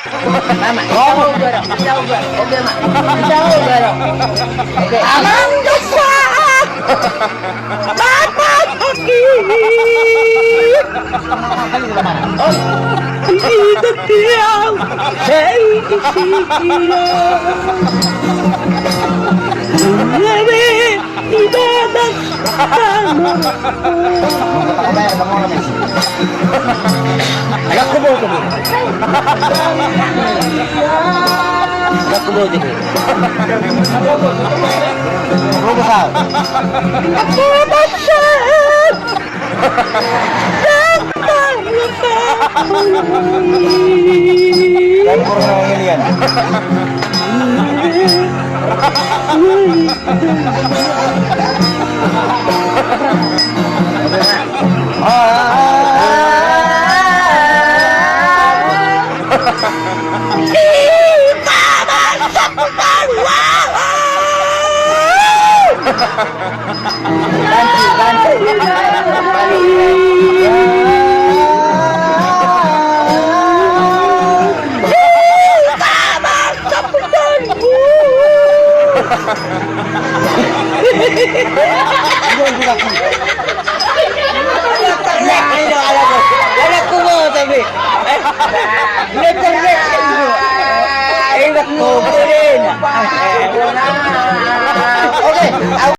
Mama, ikaw ang ugaro. Ikaw ugaro. Okay, ma. Ikaw ang ugaro. Okay. Amang dasa! Papapakit! Hindi tiyang siya'y isikilang. Ngayon, ibadas kamo. Anak ko mo ito. Anak ko mo ito. Ano ba ka? Ako masyad! Yan po rin ang yan. Anak ko mo, sabi. Anak ko mo rin. Okay.